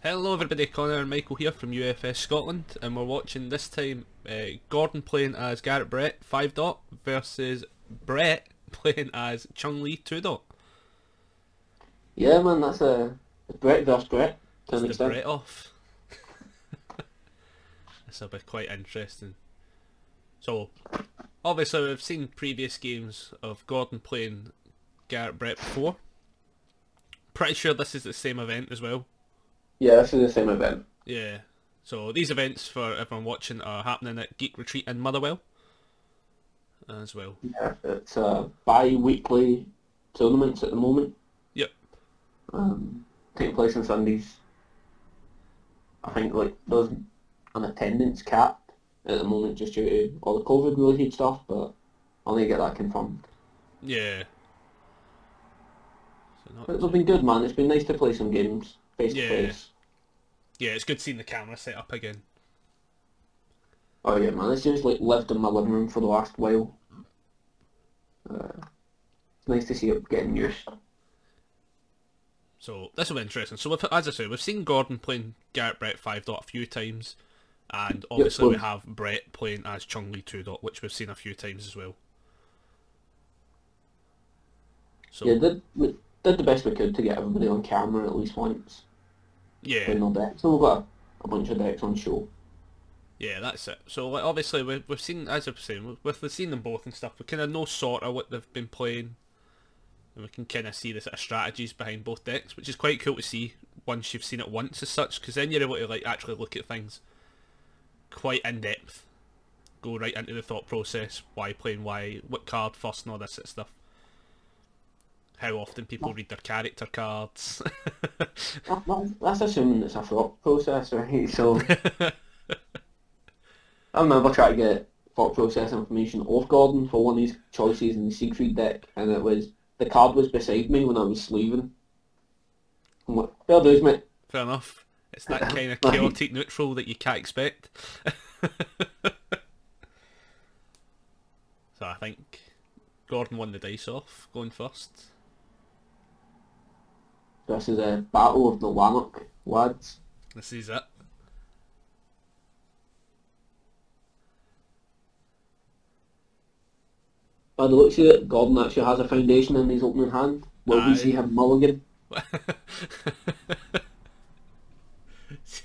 Hello everybody, Connor and Michael here from UFScotland, and we're watching this time Gordon playing as Garett Brett 5 dot versus Brett playing as Chun-Li 2 dot. Yeah, man, that's a Brett versus Brett to an It's the extent. Brett off. This will be quite interesting. So, obviously we've seen previous games of Gordon playing Garett Brett before. Pretty sure this is the same event as well. Yeah, this is the same event. Yeah. So these events for everyone watching are happening at Geek Retreat in Motherwell as well. Yeah, it's bi-weekly tournaments at the moment. Yep. Taking place on Sundays. I think like there's an attendance cap at the moment just due to all the COVID related stuff, but I'll need to get that confirmed. Yeah. So But it's been good, man. It's been nice to play some games face to Yeah. face. Yeah, it's good seeing the camera set up again. Oh yeah, man. It's just like lived in my living room for the last while. It's nice to see it getting used. So this will be interesting. So as I say, we've seen Gordon playing Garett Brett 5 dot a few times, and obviously we have Brett playing as Chun-Li 2 dot, which we've seen a few times as well. So Yeah, we did the best we could to get everybody on camera at least once. yeah, Playing all decks. So we've got a bunch of decks on show. yeah, that's it. So like, obviously we've seen, as I was saying, we've seen them both and stuff. We kind of know sort of what they've been playing, and we can kind of see the sort of strategies behind both decks, which is quite cool to see once you've seen it once as such, because then you're able to like actually look at things quite in depth, go right into the thought process, why playing why, what card first, and all this sort of stuff. How often people read their character cards. That's assuming it's a thought process, right? So I remember trying to get thought process information off Gordon for one of his choices in the Siegfried deck, and the card was beside me when I was sleeving. I'm like, fair dues, mate. Fair enough. It's that kind of chaotic neutral that you can't expect. So I think Gordon won the dice off, going first. This is a battle of the Lanark lads. This is it. By the looks of it, Gordon actually has a foundation in his opening hand. Will we see him mulligan?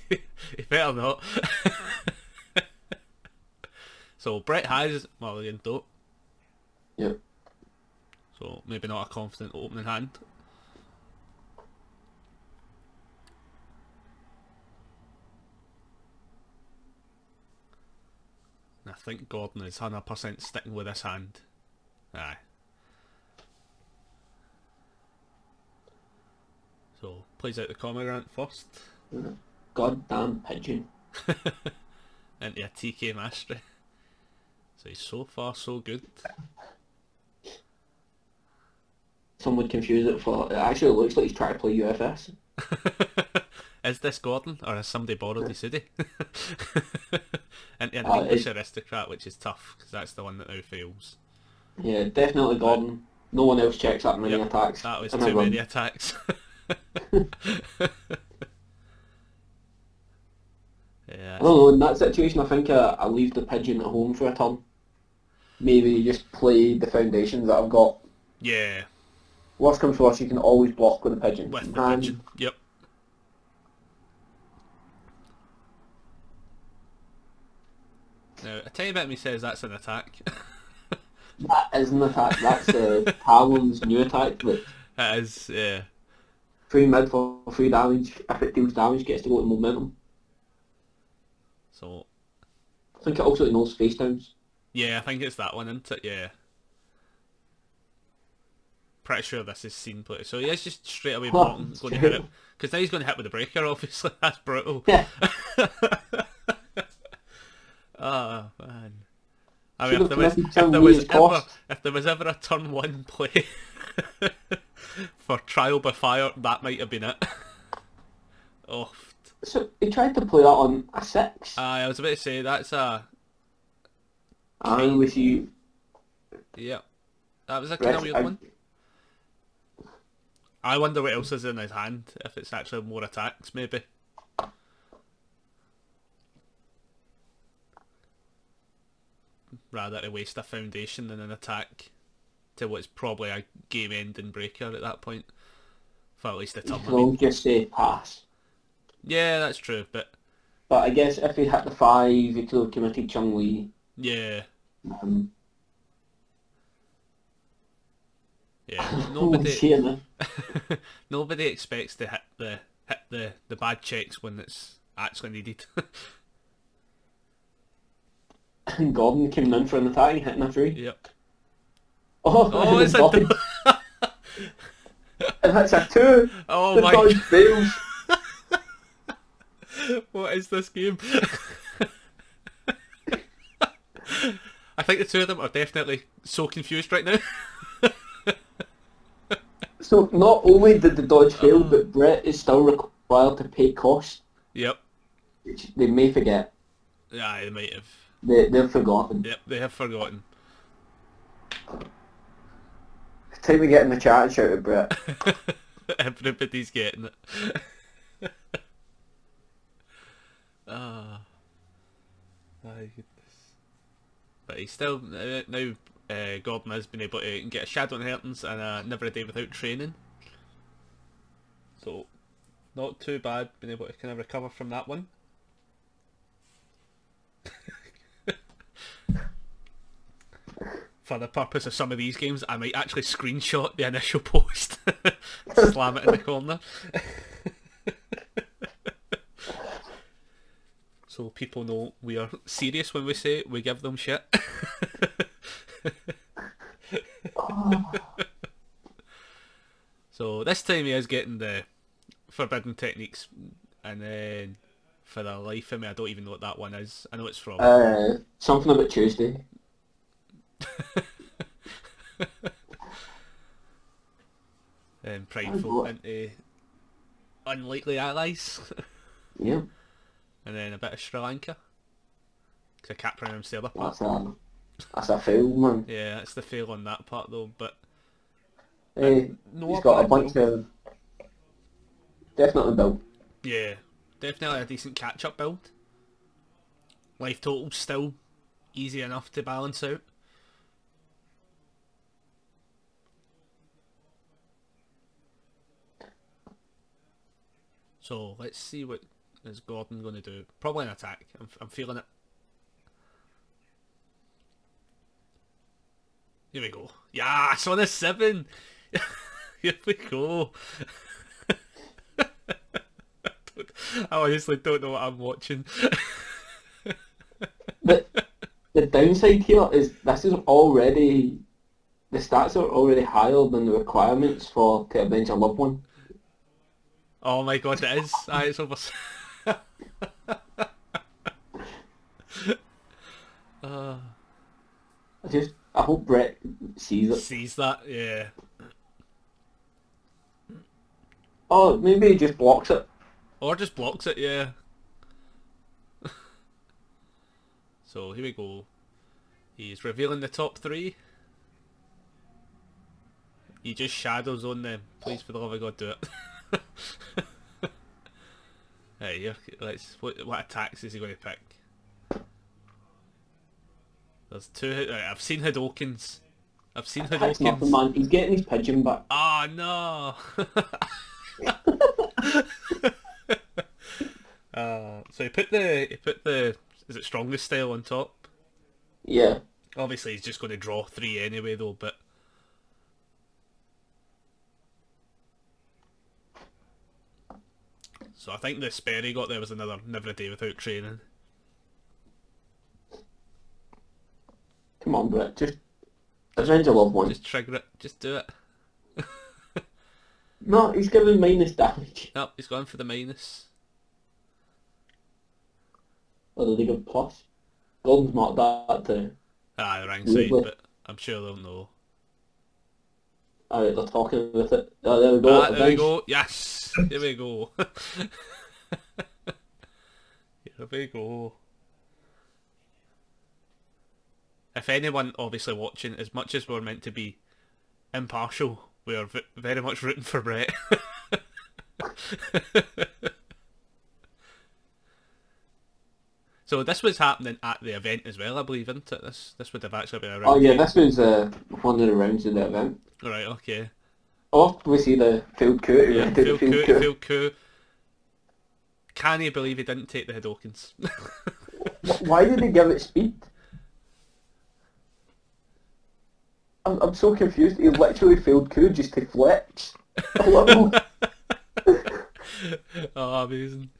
You better not. So Brett has mulligan though. Yep. So maybe not a confident opening hand. And I think Gordon is 100% sticking with this hand. Aye. So plays out the Cormorant first. Goddamn pigeon. Into a TK Mastery. So he's so far so good. Some would confuse it for... It actually looks like he's trying to play UFS. Is this Gordon, or has somebody borrowed his hoodie? Into an English Aristocrat, which is tough, because that's the one that now fails. Yeah, definitely Gordon. No one else checks that many attacks. That was too many attacks. Yeah. I don't know, in that situation I think I leave the pigeon at home for a turn. Maybe just play the foundations that I've got. Yeah. Worst comes to worst, you can always block with the pigeon. With the pigeon, yep. Now, a tiny bit of me says that's an attack. That is an attack. That's Talon's new attack. That It is, yeah. 3 mid for 3 damage. If it deals damage, gets to go to momentum. So, I think it also knows face downs. yeah, I think it's that one, isn't it? Yeah. Pretty sure this is scene play. So yeah, it's just straight away blocking, going to hit it. Because now he's going to hit with the breaker, obviously. That's brutal. Yeah. Oh, man. I mean, if there was ever a turn 1 play for trial by fire, that might have been it. Oh. So he tried to play that on a 6. I was about to say, that's a... And with you... Yeah. That was a kind of weird one. I wonder what else is in his hand, if it's actually more attacks, maybe. rather to waste a foundation than an attack to what's probably a game-ending breaker at that point. For at least the turn. You can always just say pass. Yeah, that's true, but I guess if he hit the 5, he could have committed Chun-Li. yeah. Yeah, nobody expects to hit the bad checks when it's actually needed. And Gordon came in for an attack and hitting a 3. Yep. Oh, it's a dodge. And that's a 2. Oh the my dodge fails. What is this game? I think the two of them are definitely so confused right now. So not only did the dodge fail, but Brett is still required to pay costs. Yep. Which they may forget. Yeah, they might have. They've forgotten. Yep, they have forgotten. It's time to get in the chat and shout at Brett. Everybody's getting it. My goodness. But he's still now. Gordon has been able to get a shadow inheritance and a never a day without training. So, not too bad. Been able to kind of recover from that one. For the purpose of some of these games, I might actually screenshot the initial post, slam it in the corner. So people know we are serious when we say we give them shit. So this time he is getting the forbidden techniques, and then for the life of me I don't even know what that one is. I know it's from something about Tuesday. Prideful into unlikely allies. Yeah. And then a bit of Sri Lanka, because I can't pronounce the other part. That's a fail, man. Yeah, that's the fail on that part though, but he's got a bunch of... Definitely built. Yeah, definitely a decent catch-up build. Life total still easy enough to balance out. So let's see what is Gordon going to do. Probably an attack. I'm feeling it. Here we go. Yes, on a 7. Here we go. I honestly don't know what I'm watching. The downside here is this is already... The stats are already higher than the requirements for to avenge a loved one. Oh my god, it is. It's over. I hope Brett sees it. Sees that, yeah. Oh, maybe he just blocks it. Or just blocks it, yeah. So here we go. He's revealing the top 3. He just shadows on them. Please, for the love of God, do it. Hey, let's. What attacks is he going to pick? There's 2. I've seen Hadokens. That's nothing, man. He's getting his pigeon back. Oh no! So he put the is it strongest style on top? Yeah. Obviously, he's just going to draw 3 anyway, though. But so I think the spare he got there was another never a day without training. Come on, Brett. Just avenge a loved one. Just trigger it. Just do it. No, he's giving minus damage. Nope, he's gone for the minus. Or did he give plus? Gordon's marked that too. Ah, the wrong side, but I'm sure they'll know. Alright, they're talking with it. Oh, there we go. Ah, there we go. Yes! Here we go. Here we go. If anyone obviously watching, as much as we're meant to be impartial, we are very much rooting for Brett. So this was happening at the event as well, I believe, isn't it? This would have actually been a round. Oh yeah, this was one of the rounds of the event. Right, okay. Oh, we see the field coup. Yeah, field coup. Can you believe he didn't take the Hadokens? Why did he give it speed? I'm so confused. He literally field coup just to flex a little. Oh, amazing.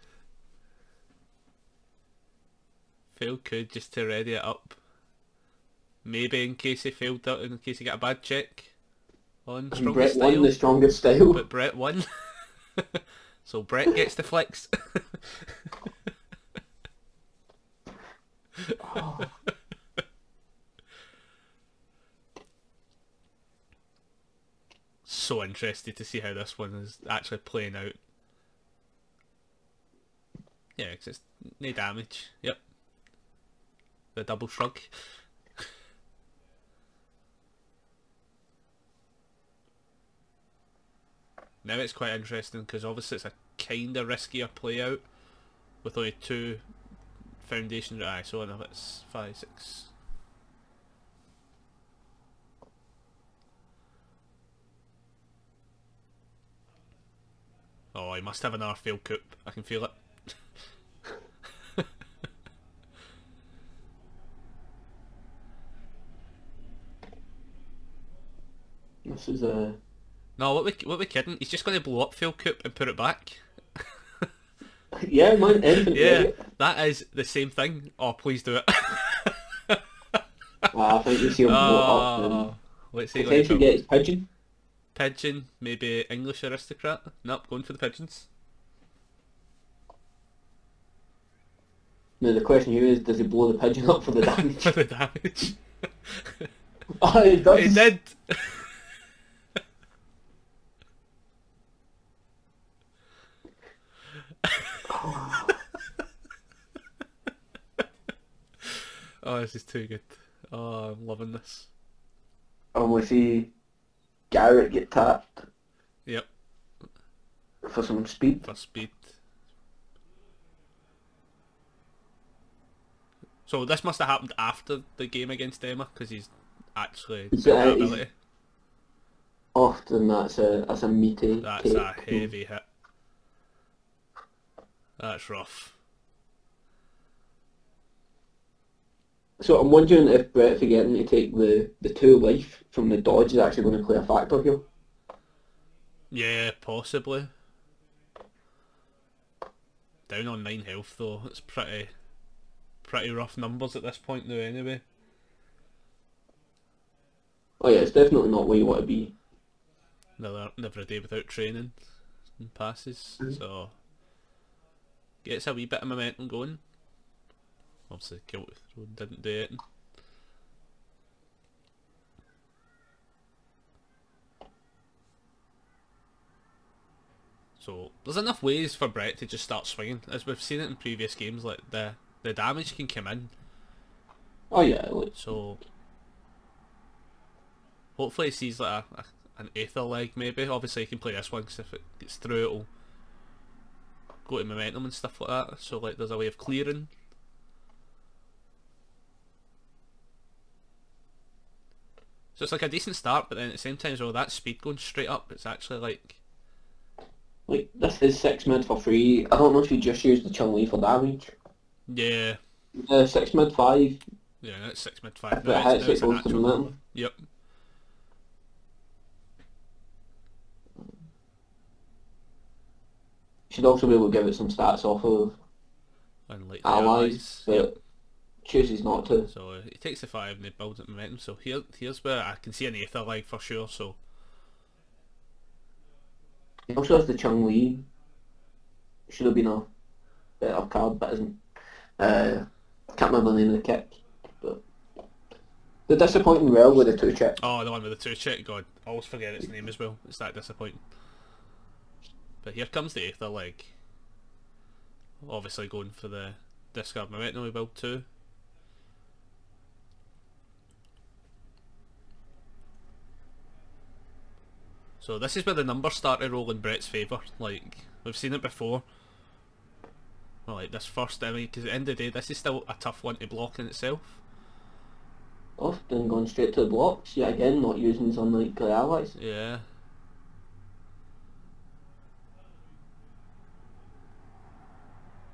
Failed could just to ready it up. Maybe in case he failed out, in case he got a bad check on strongest Brett style. won the strongest style. But Brett won. So Brett gets the flex. Oh. So interested to see how this one is actually playing out. Yeah, because it's no damage. Yep. The double shrug. Now it's quite interesting because obviously it's a kind of riskier play out with only 2 foundation. Aye, so enough, it's 5, 6. Oh, he must have another failed coup. I can feel it. This is a... No, what we kidding? He's just going to blow up failed coup and put it back. Yeah, man, anything. Yeah, right? that is the same thing. Oh, please do it. I think you see him blow up and Let's see. potentially get his pigeon. Pigeon, maybe English aristocrat. Nope, going for the pigeons. Now the question here is, does he blow the pigeon up for the damage? For the damage. Oh, he does. He did. Oh, this is too good. Oh, I'm loving this. And we see Garett get tapped Yep, for some speed. for speed. So this must have happened after the game against Emma, because he's actually He's, built that he's- ability. Often that's a meaty That's take. a heavy hit. That's rough. So I'm wondering if Brett forgetting to take the 2 life from the dodge is actually going to play a factor here. Yeah, possibly. Down on 9 health though. It's pretty rough numbers at this point now anyway. Oh yeah, it's definitely not where you want to be. Never a day without training and passes, so gets a wee bit of momentum going. Obviously Kilt didn't do it. So there's enough ways for Brett to just start swinging, as we've seen it in previous games. Like the damage can come in, Oh yeah, like, so hopefully he sees like an Aether leg maybe. Obviously he can play this one because if it gets through it'll go to momentum and stuff like that, so like there's a way of clearing. So it's like a decent start, but then at the same time as well, that speed going straight up, it's actually like... this is 6 mid for free. I don't know if you just use the Chun-Li for damage. Yeah. 6 mid 5. Yeah, that's 6 mid 5. If it hits, it goes to momentum. Yep. Should also be able to give it some stats off of And like the allies, but Yep. chooses not to. So he takes the 5 and he builds up momentum. So here's where I can see an Aether leg for sure. So He also has the Chun-Li. Should have been a better card, but isn't. Can't remember the name of the kick, but the disappointing rail with the 2 chip. oh, the one with the 2 check. God, I always forget its name as well. It's that disappointing. But here comes the Aether leg. Obviously going for the discard momentum we build 2. So this is where the numbers start to roll in Brett's favour. Like, we've seen it before. Well, like this first, I mean, because at the end of the day, this is still a tough one to block in itself. Often going straight to the blocks, yet again not using his unlikely allies. Yeah.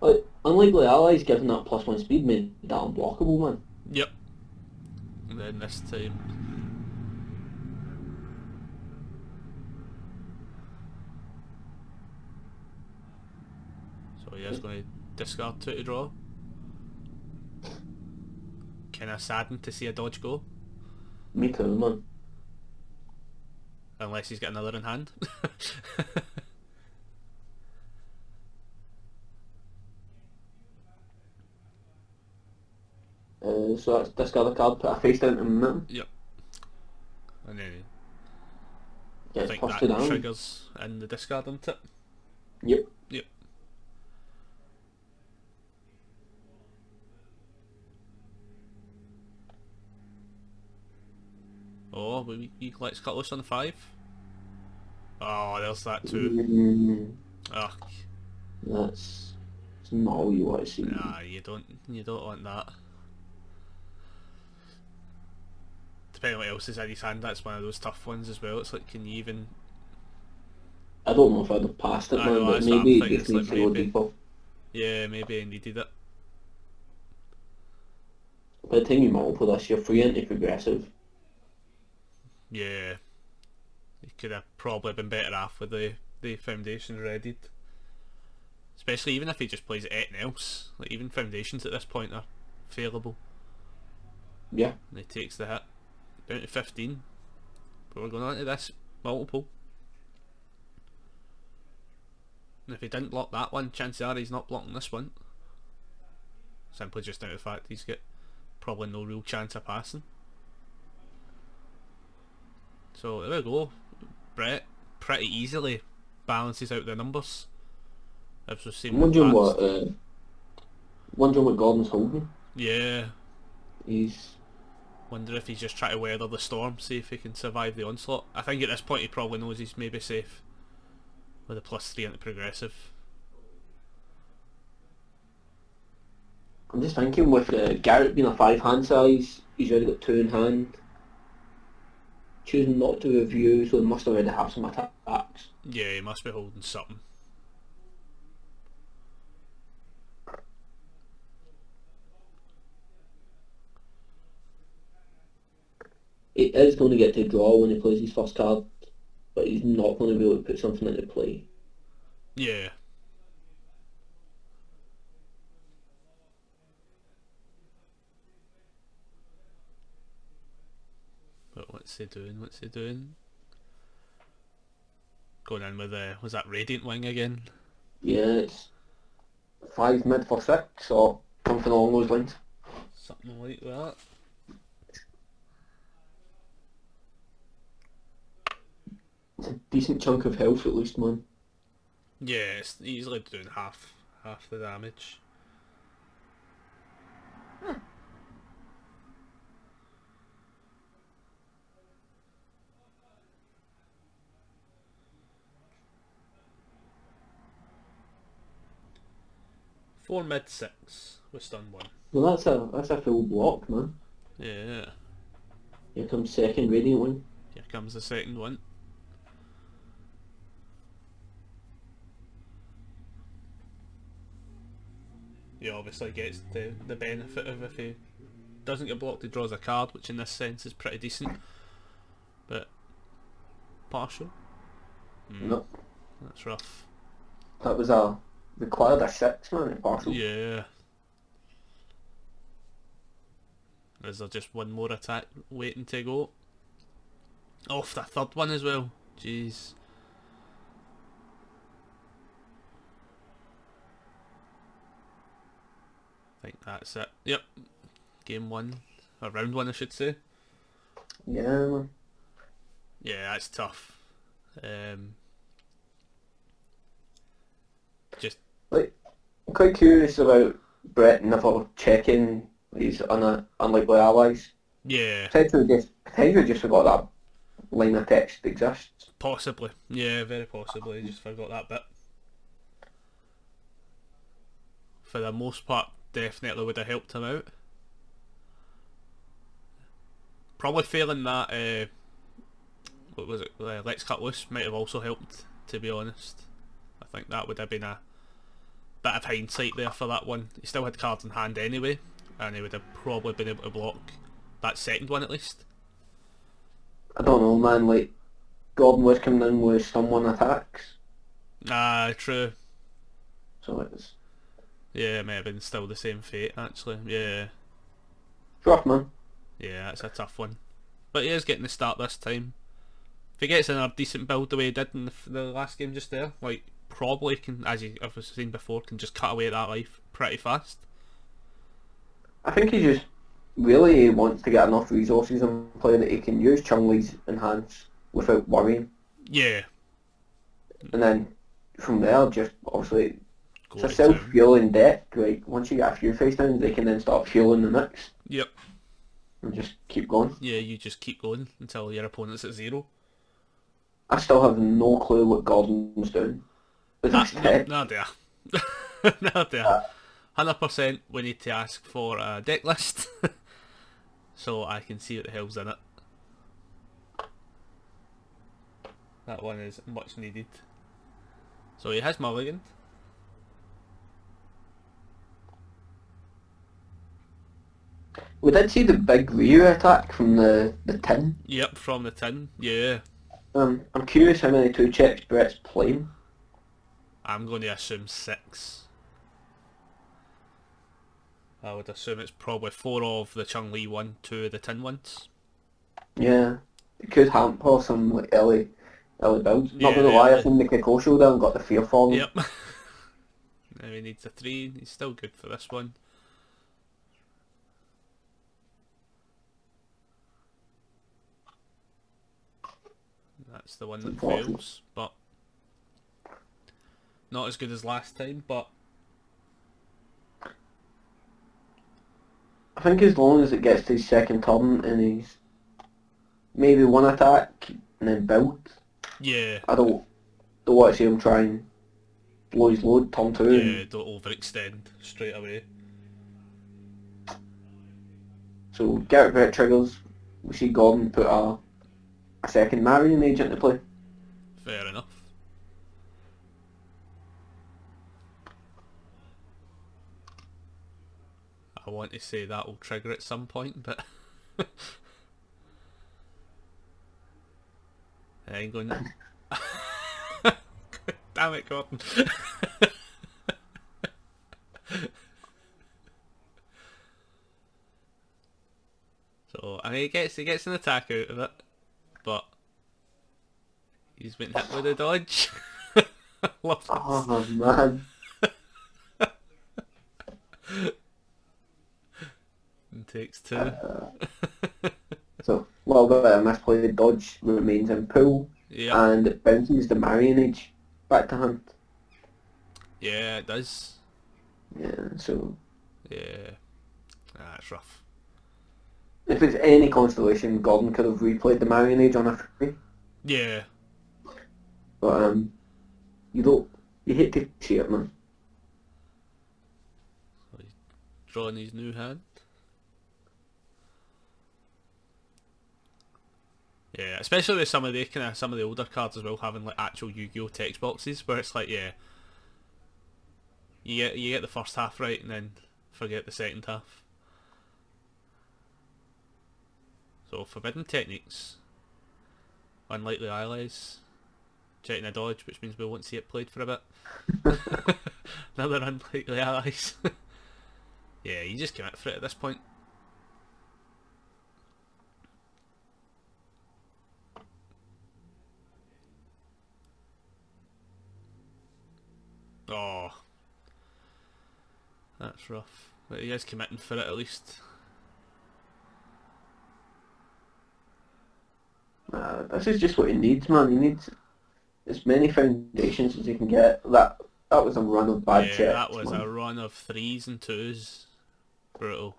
But unlikely allies giving that +1 speed made that unblockable, man. Yep. And then this time. So he is going to discard 2 to draw. Kinda saddened to see a dodge go. Me too, man. Unless he's got another in hand. So that's discard a card, put a face down to him. Yep. And then I Gets think +2 that down. triggers in the discarding tip. Yep. Yep. Oh, we let's cut loose on the 5. Oh, there's that too. Oh, That's not all you want to see. nah, you don't want that. Depending on what else is in his hand, that's one of those tough ones as well. It's like, can you even? I don't know if I'd have passed it, I man, know, but that's what I'm maybe it thinking, just it's needs like to go maybe. deeper. Yeah, maybe I needed it. By the time you multiple this, you're free into progressive. Yeah, he could have probably been better off with the foundations readied. Especially even if he just plays anything else, like even foundations at this point are failable. Yeah. And he takes the hit. Down to 15. But we're going on to this multiple. And if he didn't block that one, chances are he's not blocking this one. Simply just down to the fact he's got probably no real chance of passing. So there we go. Brett pretty easily balances out the numbers. As we've seen I'm with wondering what Gordon's holding. yeah. He's Wonder if he's just trying to weather the storm, see if he can survive the onslaught. I think at this point he probably knows he's maybe safe with a +3 into progressive. I'm just thinking with Garett being a 5 hand size, he's already got 2 in hand. Choosing not to review, so he must already have some attacks. Yeah, he must be holding something. He is going to get to draw when he plays his first card, but he's not going to be able to put something into play. Yeah. But what's he doing? What's he doing? Going in with was that Radiant Wing again? Yeah, it's 5 mid for 6, or something along those lines. Something like that. It's a decent chunk of health at least, man. Yeah, it's easily doing half the damage. Four mid 6 with stun 1. Well, that's a full block, man. Yeah. Here comes second Radiant Wing. Here comes the second one. He obviously gets the benefit of if he doesn't get blocked, he draws a card, which in this sense is pretty decent. But partial. Nope. That's rough. That was required a 6, man, at partial. Yeah. Is there just one more attack waiting to go? Off the third one as well. Jeez. I think that's it. Yep. Game 1. Or round 1 I should say. Yeah, man. Yeah, that's tough. Just Like, I'm quite curious about Brett never checking his unlikely allies. yeah, Potentially just forgot that line of text exists. possibly. Yeah, very possibly. Just forgot that bit. for the most part, definitely would have helped him out. Probably failing that, what was it, Let's Cut Loose might have also helped, to be honest. I think that would have been a bit of hindsight there for that one. He still had cards in hand anyway, and he would have probably been able to block that second one at least. I don't know, man, like, Gordon was coming in with someone attacks. Ah, true. So it's Yeah, it may have been still the same fate, actually. Yeah. rough, man. Yeah, that's a tough one. But he is getting the start this time. If he gets in a decent build the way he did in the last game just there, like, probably can, as I've seen before, can just cut away at that life pretty fast. I think he just really wants to get enough resources in play that he can use Chun-Li's enhance without worrying. Yeah. And then from there, just obviously, Go it's a to town. self-fueling deck. Like, once you get a few face downs, they can then start fueling the mix Yep. and just keep going. Yeah, you just keep going until your opponent's at 0. I still have no clue what Gordon's doing with this deck. No idea. No idea. 100% we need to ask for a deck list so I can see what the hell's in it. That one is much needed. So he has mulliganed. We did see the big Ryu attack from the tin. Yep, from the tin. Yeah. I'm curious how many 2-checks Brett's playing. I'm going to assume 6. I would assume it's probably 4 of the Chun-Li one, 2 of the tin ones. Yeah, it could hamper some like early builds. Not Yeah, gonna lie, early. I think the Kikosho there and got the fear for him. Yep. Now he needs a 3. He's still good for this one. That's the one that fails, but not as good as last time, but I think as long as it gets to his second turn and he's maybe one attack and then build, yeah. I don't want to see him try and blow his load turn 2. Yeah, don't overextend straight away. So Garett Brett triggers, we see Gordon put a second Marion Mage into play. Fair enough. I want to say that will trigger at some point, but I ain't going to. Damn it, Gordon. So I mean, he gets an attack out of it, but he's been hit with a dodge. Love this. Oh man. And takes 2. So a little bit of a misplayed dodge remains in pool, Yeah, and it bounces the Marionage back to hand. yeah, it does. Yeah, so Yeah, that's rough. if it's any constellation, Gordon could have replayed the Marionage on a free. Yeah, But you hate to see it, man. so he's drawing his new hand. Yeah, especially with some of the older cards as well having like actual Yu-Gi-Oh text boxes where it's like, yeah, you get the first half right and then forget the second half. So forbidden techniques, unlikely allies, checking a dodge, which means we won't see it played for a bit. Another unlikely allies. Yeah, you just commit for it at this point. Oh, that's rough. But he is committing for it at least. This is just what he needs, man. He needs as many foundations as he can get. That was a run of bad Yeah, checks, that was man. a run of 3s and 2s. Brutal.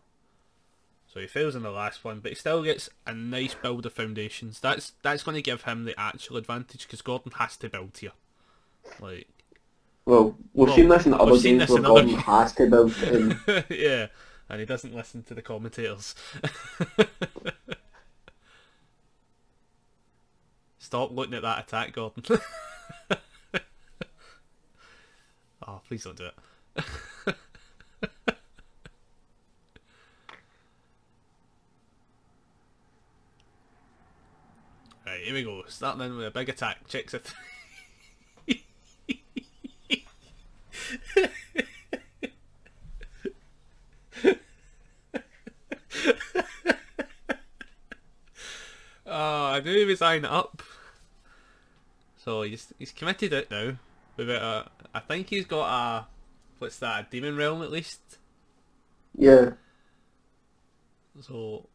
So he fails in the last one, but he still gets a nice build of foundations. That's going to give him the actual advantage because Gordon has to build here. Like, Well, we've Well, seen this in we've other seen games this where in other Gordon has to build it in. yeah, and he doesn't listen to the commentators. Stop looking at that attack, Gordon. Oh, please don't do it. Right, here we go. Starting in with a big attack. Checks it. Oh, I knew he was eyeing it up. So he's committed it now. I think he's got a, what's that, a demon realm at least. Yeah. So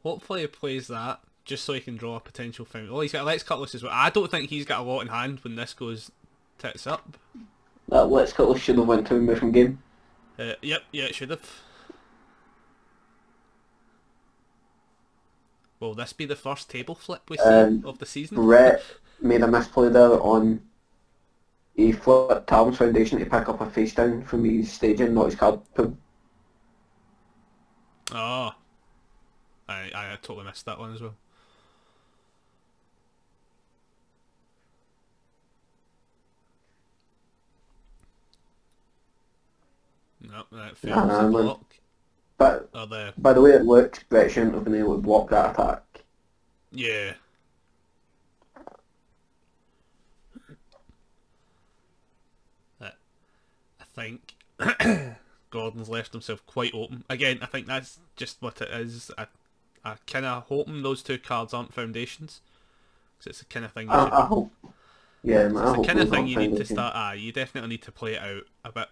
hopefully he plays that just so he can draw a potential fountain. Oh, he's got a Let's Cutlass as well. I don't think he's got a lot in hand when this goes tits up. That Let's Cutlass should have went to a mission game. Yep, yeah, it should have. Will this be the first table flip we see of the season? Brett made a misplay there on... He flipped Talon's Foundation to pick up a face down from his staging, not his card pool. Oh. I totally missed that one as well. No, that fails the block. But by the way it looks, Brett shouldn't have been able to block that attack. Yeah. I think Gordon's left himself quite open. Again, I think that's just what it is. I kind of hoping those two cards aren't foundations. Because it's the kind of thing you should... I hope. Yeah, it's I hope the kind of thing you need to foundation. start... you definitely need to play it out a bit.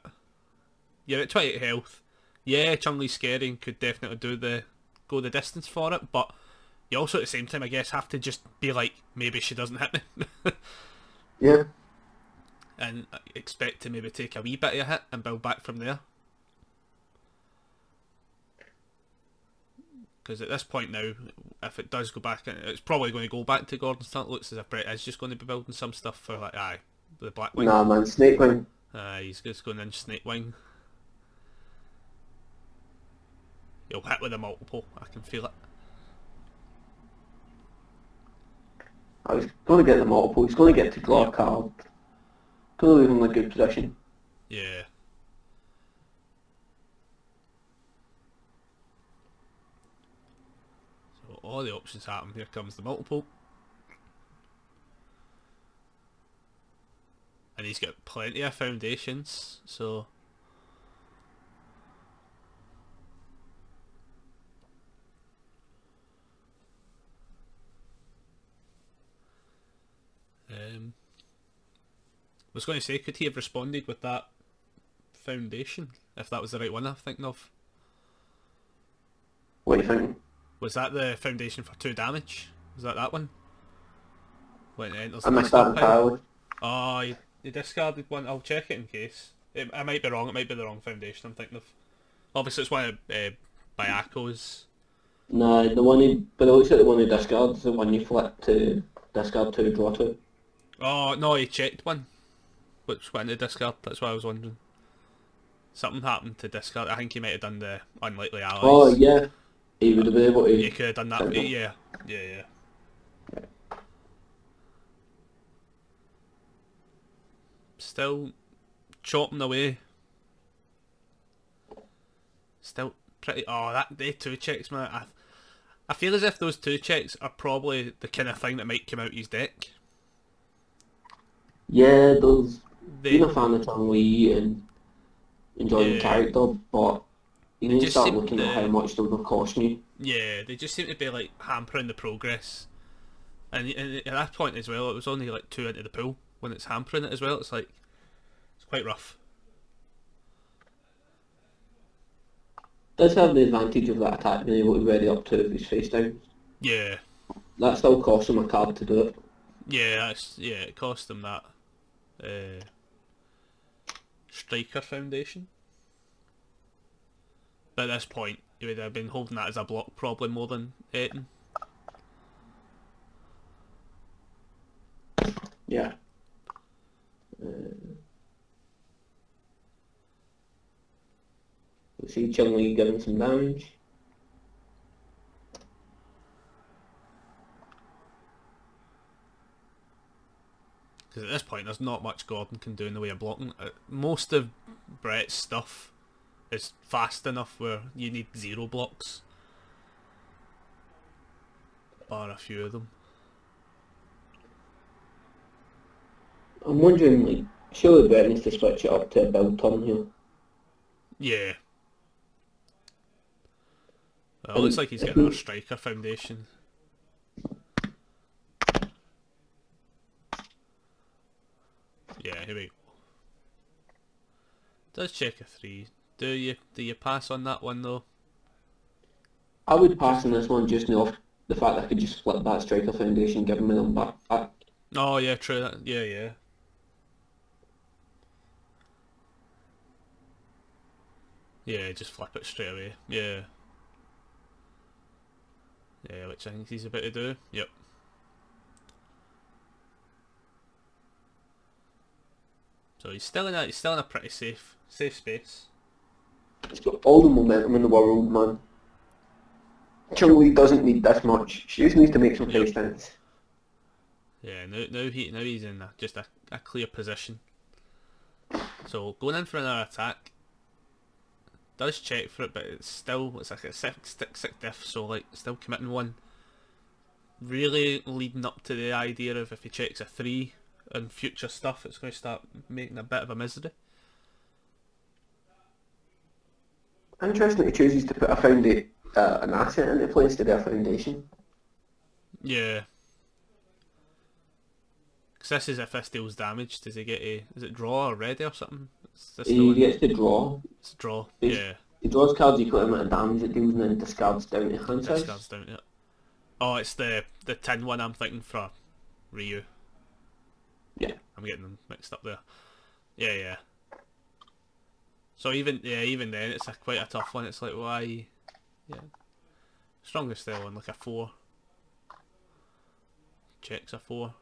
You're at 28 health. Yeah, Chun-Li's scary and could definitely go the distance for it, but you also at the same time, I guess, have to just be like, maybe she doesn't hit me. Yeah. And expect to maybe take a wee bit of a hit and build back from there. Because at this point now, if it does go back, it's probably going to go back to Gordon's turn. It looks as if Brett is just going to be building some stuff for, like, the Black Wing. Nah, man, Snake Wing. He's just going in Snake Wing. He'll hit with a multiple, I can feel it. I was going to get the multiple, he's going to get to draw a card. Going to leave him in a good position. Yeah. So all the options happen. Here comes the multiple. And he's got plenty of foundations, so... I was going to say, could he have responded with that foundation, if that was the right one I'm thinking of? What do you think? Was that the foundation for 2 damage? Was that one? When it enters I missed that entirely. Oh, you discarded one. I'll check it in case. I might be wrong, it might be the wrong foundation I'm thinking of. Obviously it's one of Bayako's. No, the one but it looks like the one he discards, the one you flip to discard 2, draw 2. Oh, no, he checked one. Which one to discard, that's why I was wondering. Something happened to discard. I think he might have done the unlikely allies. Oh, yeah. He would have been able to... He could have done that. Yeah. Still chopping away. Still pretty... Oh, they 2 checks, man. I feel as if those 2 checks are probably the kind of thing that might come out his deck. Yeah, being a fan of Chun-Li and enjoying the character, but you need to start looking at how much they were costing you. Yeah, they just seem to be like hampering the progress. And at that point as well, it was only like 2 into the pool when it's hampering it as well. It's like, it's quite rough. Does have the advantage of that attack being able to ready up to his face down. Yeah. That still costs him a card to do it. Yeah, it cost him that. Striker Foundation. But at this point, you would have been holding that as a block probably more than Eton. Yeah. We see Chun-Li giving some damage. Because at this point, there's not much Gordon can do in the way of blocking. Most of Brett's stuff is fast enough where you need 0 blocks. Bar a few of them. I'm wondering, like, surely Brett needs to switch it up to a build turn here. Yeah. Well, it looks like he's getting another striker foundation. Yeah, here we go. Does check a 3. Do you pass on that one though? I would pass on this one just off the fact that I could just flip that striker foundation, give him them back. Oh yeah, true. Yeah. Yeah, just flip it straight away. Yeah. Yeah, which I think he's about to do. Yep. So he's still in a pretty safe space. He's got all the momentum in the world, man. Chun-Li doesn't need this much. She just needs to make some face dance. Yeah, now he's in just a clear position. So going in for another attack. Does check for it, but it's like a 6 diff, so like still committing one. Really leading up to the idea of if he checks a 3 and future stuff, it's going to start making a bit of a misery. Interesting that he chooses to put an asset into play instead of a foundation. Yeah. Because this is if this deals damage, does he get is it draw or ready or something? He gets to draw. It's a draw, yeah. He draws cards equal to the amount of damage it deals and then discards down to hand size. Discards down to it. Oh, it's the tin one I'm thinking for Ryu. Yeah. I'm getting them mixed up there. Yeah. So even then it's quite a tough one. It's like why strongest still on like a 4. Checks a 4.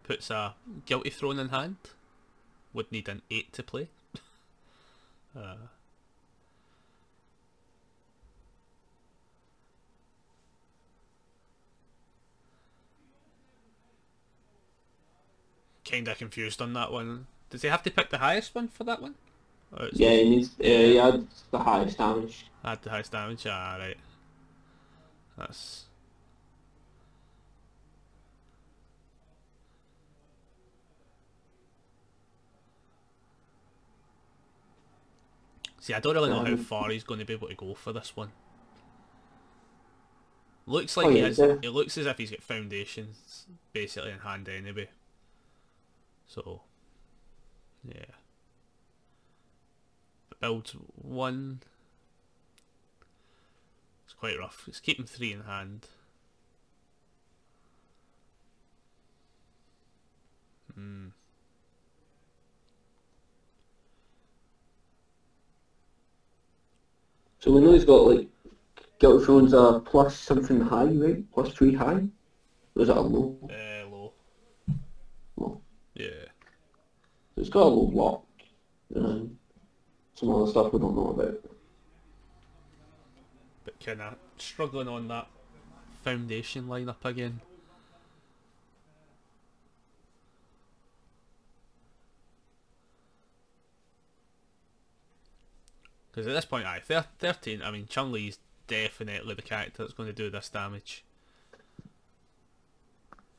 Puts a guilty throne in hand. Would need an 8 to play. Kinda confused on that one. Does he have to pick the highest one for that one? Yeah, he needs. He adds the highest damage. Add the highest damage. Ah, right. That's. See, I don't really know how far he's going to be able to go for this one. Looks like he has. It looks as if he's got foundations basically in hand anyway. So, yeah. But builds 1. It's quite rough. It's keeping 3 in hand. So we know he's got like Guilt Thrones are plus something high, right? Plus 3 high? Or is that a low? Low. Low. Yeah. So it's got a low block. And some other stuff we don't know about. But kinda struggling on that foundation lineup again. Because at this point, 13, I mean, Chun-Li's definitely the character that's going to do this damage.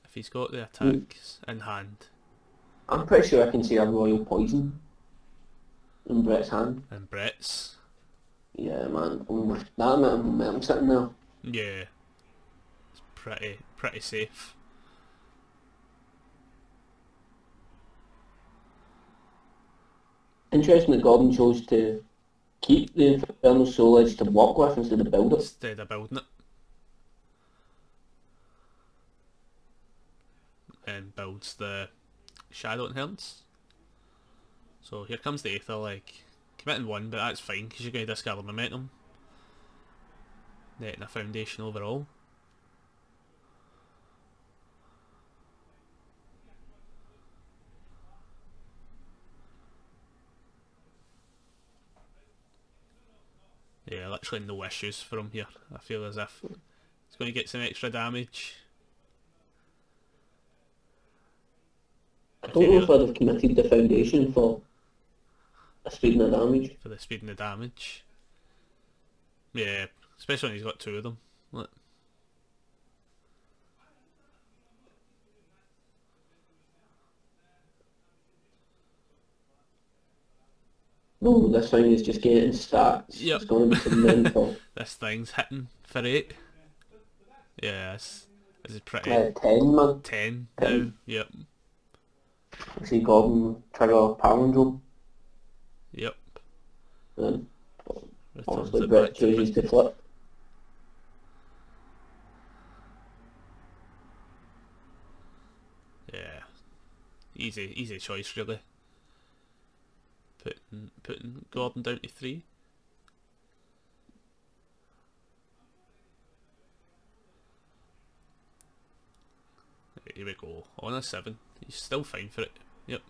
If he's got the attacks in hand. I'm pretty sure I can see a royal poison in Brett's hand. And Brett's. Yeah, man. That amount of momentum sitting there. Yeah. It's pretty safe. Interesting that Gordon chose to keep the Infernal Soul Edge to block with instead of build it. Instead of building it. And builds the Shadow Inheritance. So here comes the Aether, like, committing 1, but that's fine because you're going to discard the momentum. netting a foundation overall. Yeah, literally no issues for him here. I feel as if he's going to get some extra damage. I don't know if I'd have committed the foundation for a speed and a damage. For the speed and the damage. Yeah, especially when he's got two of them. Look. No, this thing is just getting stats. Yep. It's going to be some mental. This thing's hitting for 8. Yeah, this is pretty... 10, man. 10 now, yep. I see Gordon trigger palindrome. Yep. And Returns obviously it Brett back to chooses to flip. Yeah. Easy choice really. Putting Gordon down to 3. Here we go. On a 7. He's still fine for it. Yep.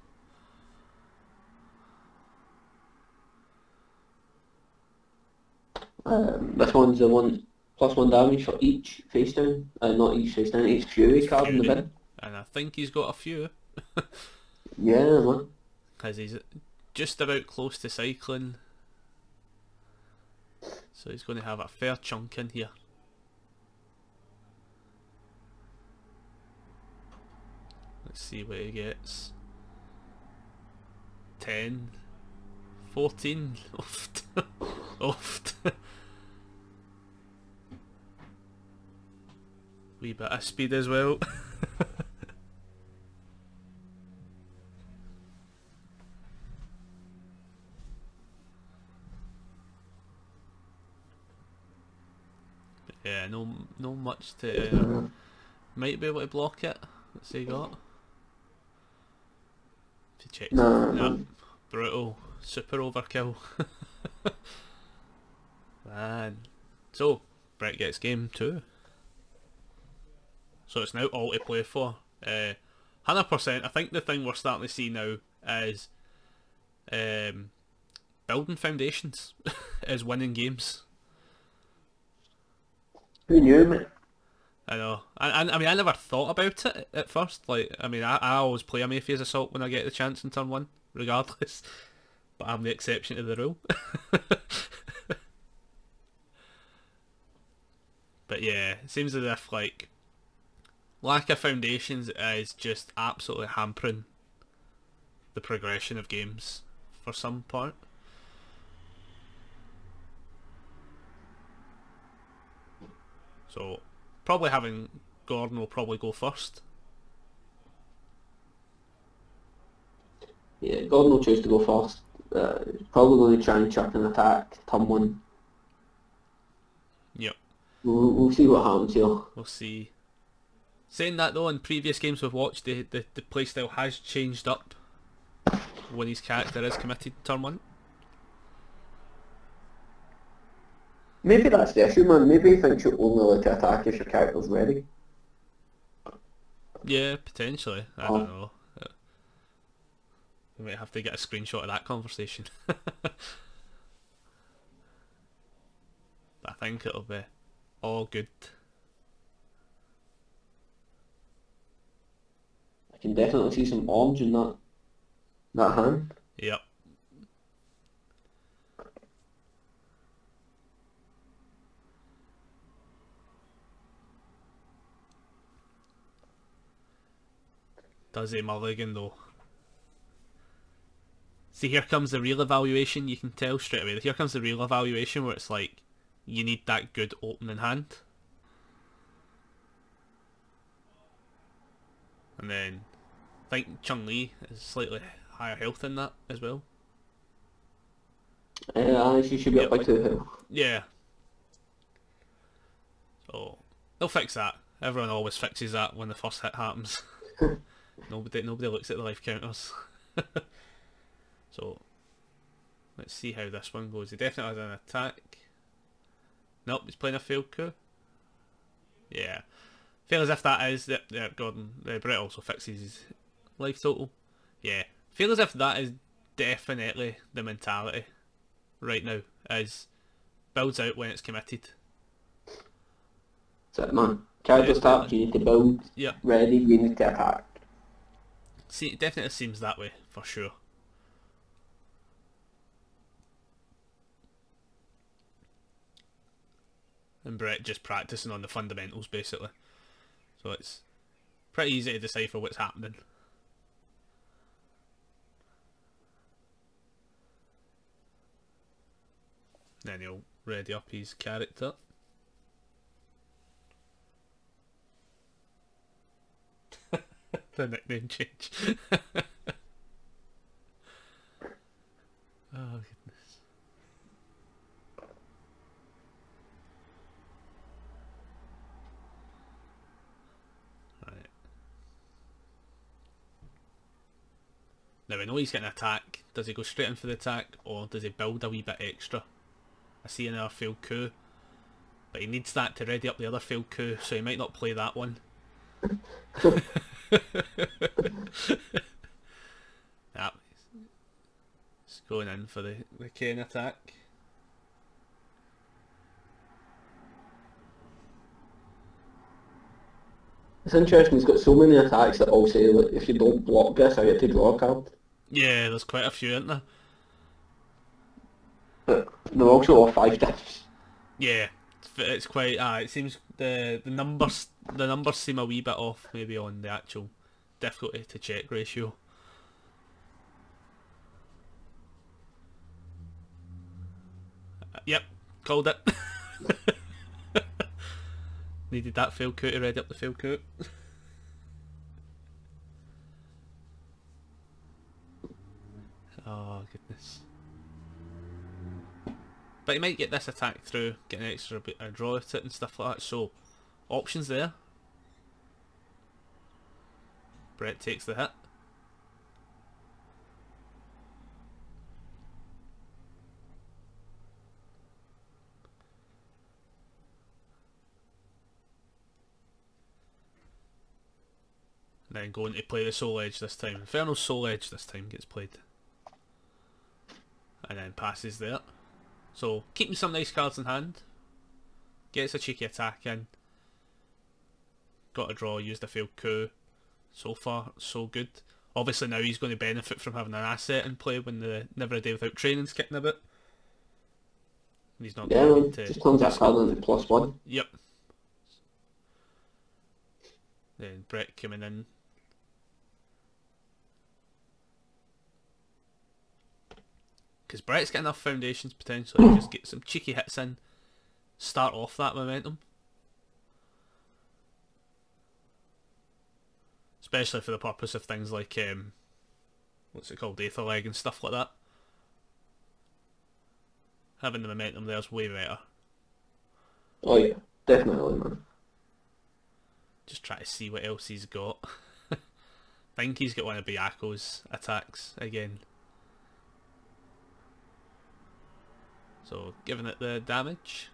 This one's the one +1 damage for each face down. Not each face down, each Fury card in the bin. And I think he's got a few. Yeah, man. Because he's just about close to cycling. So he's going to have a fair chunk in here. Let's see what he gets. 10. 14. Oft. Oft. Wee bit of speed as well. Yeah, no much to... might be able to block it. What's he got? If you check... No. Brutal. Super overkill. Man. So, Brett gets game 2. So it's now all to play for. 100%. I think the thing we're starting to see now is building foundations is winning games. Who knew, mate? I know. I mean, I never thought about it at first. Like, I mean, I always play a Mayfield's Assault when I get the chance in turn 1, regardless. But I'm the exception to the rule. But yeah, it seems as if, like, lack of foundations is just absolutely hampering the progression of games for some part. So, probably having Gordon will probably go first. Yeah, Gordon will choose to go first. He's probably going to try and chuck an attack, turn 1. Yep. We'll see what happens here. We'll see. Saying that though, in previous games we've watched, the playstyle has changed up when his character is committed turn 1. Maybe that's the issue, man. Maybe he thinks you're only allowed to attack if your character's ready. Yeah, potentially. I don't know. We might have to get a screenshot of that conversation. I think it'll be all good. I can definitely see some orange in that hand. Yep. Does he mulligan though? See, here comes the real evaluation. You can tell straight away. Here comes the real evaluation where it's like, you need that good opening hand. And then, I think Chun-Li is slightly higher health than that as well. She should be up by 2 health. Yeah. So, they'll fix that. Everyone always fixes that when the first hit happens. Nobody looks at the life counters. So, let's see how this one goes. He definitely has an attack. Nope, he's playing a field coup. Yeah. Feel as if that is... Yeah, Brett also fixes his life total. Yeah. Feel as if that is definitely the mentality right now. Is builds out when it's committed. That's it, man. Character start, you need to build. Yep. Ready, you need to attack. See, it definitely seems that way, for sure. And Brett just practicing on the fundamentals, basically. So it's pretty easy to decipher what's happening. Then he'll ready up his character. The nickname change. Oh, goodness. Right. Now we know he's getting an attack. Does he go straight in for the attack, or does he build a wee bit extra? I see another field coup, but he needs that to ready up the other field coup, so he might not play that one. Yep. He's going in for the cane attack. It's interesting, he's got so many attacks that all say, like, if you don't block this, I get to draw a card. Yeah, there's quite a few, isn't there? But they're also all 5 diffs. Yeah, it's quite. It seems the numbers seem a wee bit off, maybe on the actual difficulty to check ratio. Yep, called it. Needed that field coup to ready up the field coup. Oh goodness. But he might get this attack through, get an extra bit of draw at it and stuff like that, so options there. Brett takes the hit. And then going to play the Soul Edge this time. Infernal Soul Edge this time gets played. And then passes there. So, keeping some nice cards in hand. Gets a cheeky attack in. Got a draw, used a field coup. So far, so good. Obviously now he's going to benefit from having an asset in play when the Never a Day Without Training's kicking a bit. And he's not going to need to... just turns that card into +1. Yep. Then Brett coming in. Because Brett's got enough foundations potentially to just get some cheeky hits in, start off that momentum. Especially for the purpose of things like, what's it called, Aether Leg and stuff like that. Having the momentum there's way better. Oh yeah, definitely, man. Just try to see what else he's got. I think he's got one of Byako's attacks again. So, giving it the damage.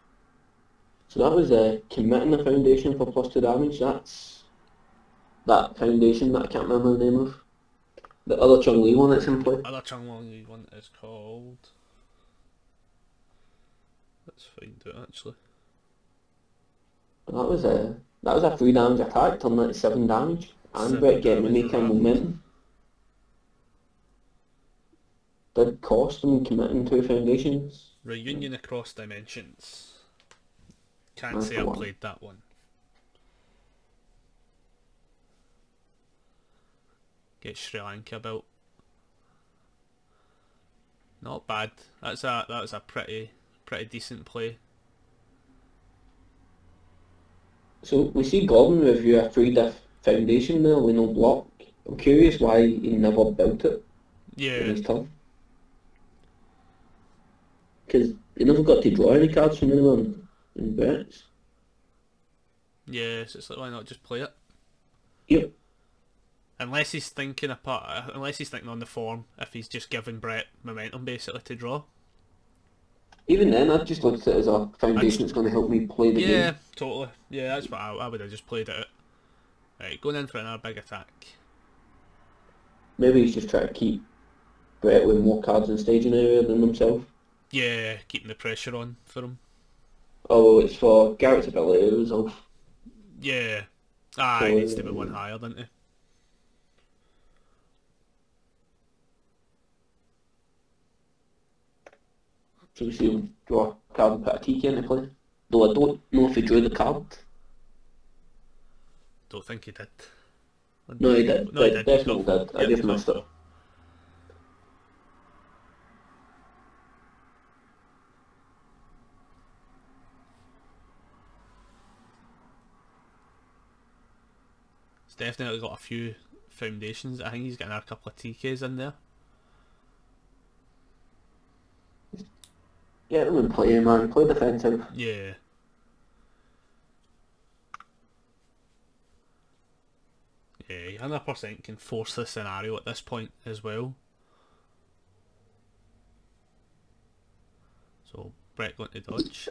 So that was committing the foundation for +2 damage. That's that foundation that I can't remember the name of. The other Chun-Li one that's in play. Other Chun-Li one is called... Let's find it actually. That was a 3 damage attack, turning it to 7 damage. And Brett getting to make a momentum. Did cost him committing 2 foundations. Reunion Across Dimensions. Can't That's say the I one. played that one. Get Sri Lanka built. Not bad. That was a pretty decent play. So we see Gordon review a 3 diff foundation there with no block. I'm curious why he never built it in Yeah, his turn. Because he never got to draw any cards from anyone in Brett's. yeah. So it's like, why not just play it? Yep. Unless he's thinking unless he's thinking on the form, if he's just giving Brett momentum basically to draw. Even then, I've just looked at it as a foundation I'd, that's going to help me play the yeah, game. totally. Yeah, that's what I would have just played it out. Right, going in for another big attack. Maybe he's just trying to keep Brett with more cards in staging area than himself. Yeah, keeping the pressure on for him. Oh, it's for Garett's ability to resolve. Yeah. Ah, he needs to be one higher, doesn't he? So we see him draw a card and put a TK into play. Though I don't know if he drew the card. Don't think he did. No, he did. No, he did. Definitely did. I Yep, just he's missed got it. He's definitely got a few foundations. I think he's getting a couple of TKs in there. Get him in play, man. Play defensive. Yeah. Yeah, 100% can force the scenario at this point as well. So, Brett going to dodge.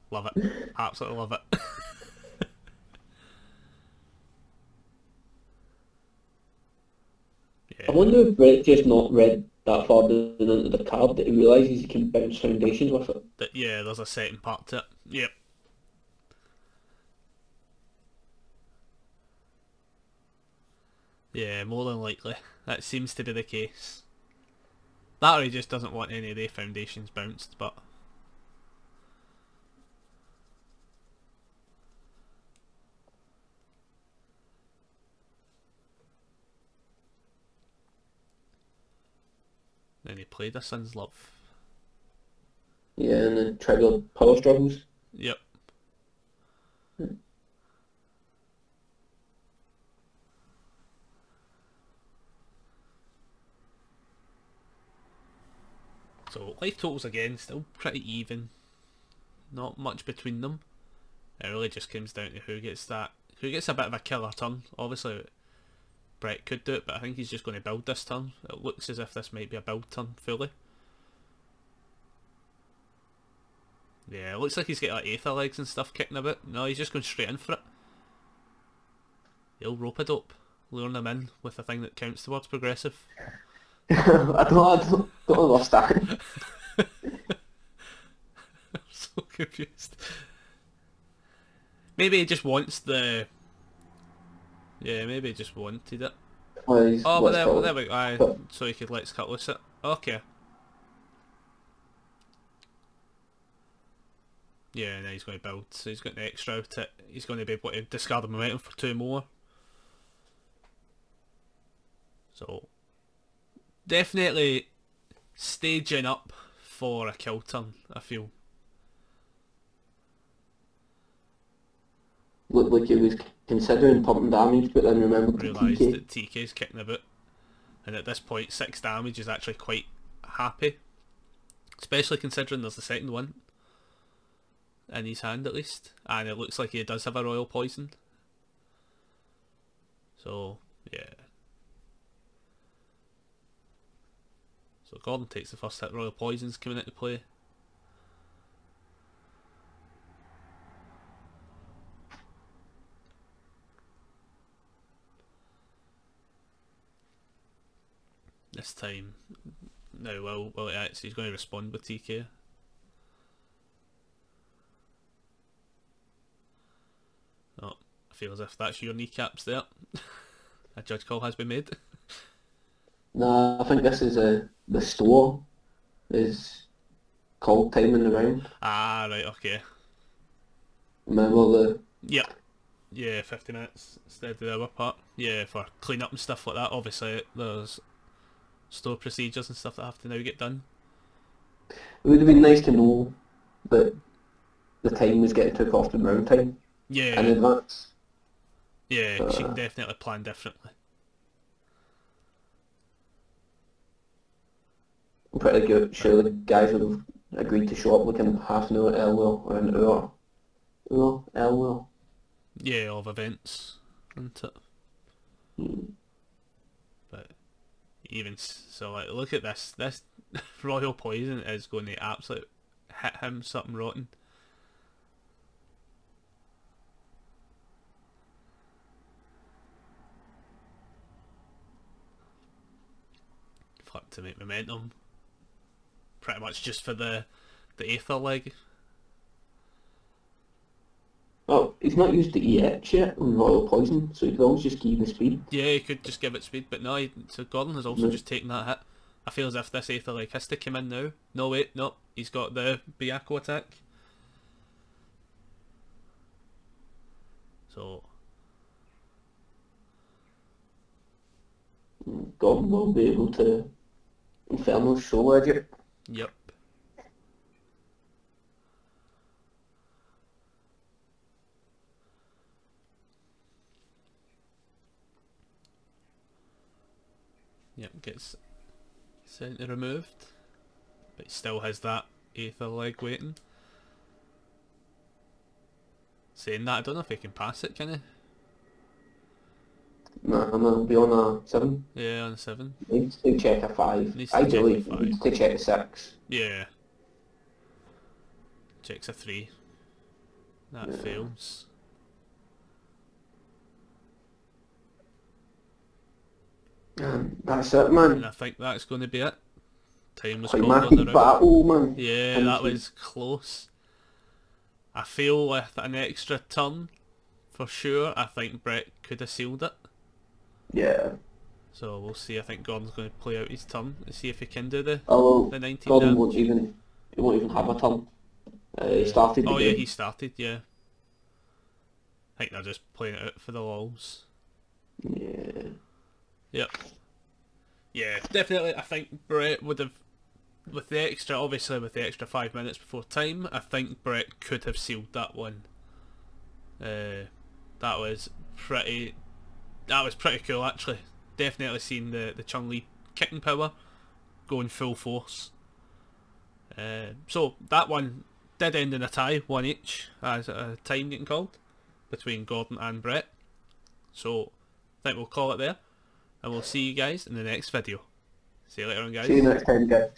Love it. Absolutely love it. I Yeah. wonder if Brett just not read that far down into the card that he realises he can bounce foundations with it. Yeah, there's a second part to it. Yep. Yeah, more than likely. That seems to be the case. That or he just doesn't want any of the foundations bounced, but... Then he played a Son's Love. Yeah, and then trigger power struggles. Yep. So life totals again, still pretty even. Not much between them. It really just comes down to who gets a bit of a killer turn. Obviously Brett could do it, but I think he's just going to build this turn. It looks as if this might be a build turn fully. Yeah, it looks like he's got like Aether legs and stuff kicking a bit. No, he's just going straight in for it. He'll rope-a-dope, luring them in with a thing that counts towards progressive. I don't understand. I'm so confused. Maybe he just wants the... Yeah, maybe he just wanted it. Well, Oh, but there we go. Aye, so he could let's cut loose it. Okay. Yeah, now he's going to build. So he's got the extra out it. He's going to be able to discard the momentum for 2 more. So, definitely staging up for a kill turn, I feel. Looked like he was considering pumping damage, but then remembered the Realised TK. that TK's kicking about. And at this point, 6 damage is actually quite happy. Especially considering there's the second one in his hand at least. And it looks like he does have a royal poison. So, yeah. So Gordon takes the first hit, royal poison's coming into play. This time, now will it actually, he's going to respond with TK. Oh, I feel as if that's your kneecaps there. A judge call has been made. Nah, I think this is the store is called timing the round. Ah, right, okay. Remember the... Yep. Yeah, 50 minutes instead of the other part. Yeah, for clean up and stuff like that. Obviously, there's store procedures and stuff that have to now get done. It would have been nice to know that the time was getting took off the round time Yeah. in advance. Yeah, 'cause you can definitely plan differently. I'm pretty good, sure the guys would have agreed to show up looking half an hour earlier or an hour earlier. Yeah, of events, isn't it? But even so, like, look at this. This royal poison is going to absolutely hit him something rotten. Flip to make momentum. Pretty much just for the Aether leg. Oh, he's not used the EX yet on Royal Poison, so he could always just give him speed. Yeah, he could just give it speed, but no, so Gordon has also just taken that hit. I feel as if this Aether leg has to come in now. No, wait, no, he's got the Byakuo attack. So Gordon will be able to Inferno Soul Edge it. yep. Yep, gets center removed, but he still has that Aether leg waiting. Saying that, I don't know if he can pass it, can he? Nah, he'll be on a 7. Yeah, on a 7. Needs to check a 5. Needs to Ideally, check a 5. needs to check a 6. Yeah. Checks a 3. That fails. That's it, man. And I think that's going to be it. Time was called on Climatic the round. battle, man. Yeah, that was close. I feel with an extra turn, for sure, I think Brett could have sealed it. Yeah. So we'll see. I think Gordon's going to play out his turn to see if he can do the Although 19 Gordon damage. he won't even have a turn. He started the Oh yeah, game. he started, yeah. I think they're just playing it out for the lols. Yeah. Yep. Yeah, definitely. I think Brett would have, with the extra 5 minutes before time, I think Brett could have sealed that one. That was pretty cool actually. Definitely seen the Chun-Li kicking power going full force. So that one did end in a tie, 1 each, as a time getting called between Gordon and Brett. So I think we'll call it there, and we'll see you guys in the next video. See you later on, guys. See you next time, guys.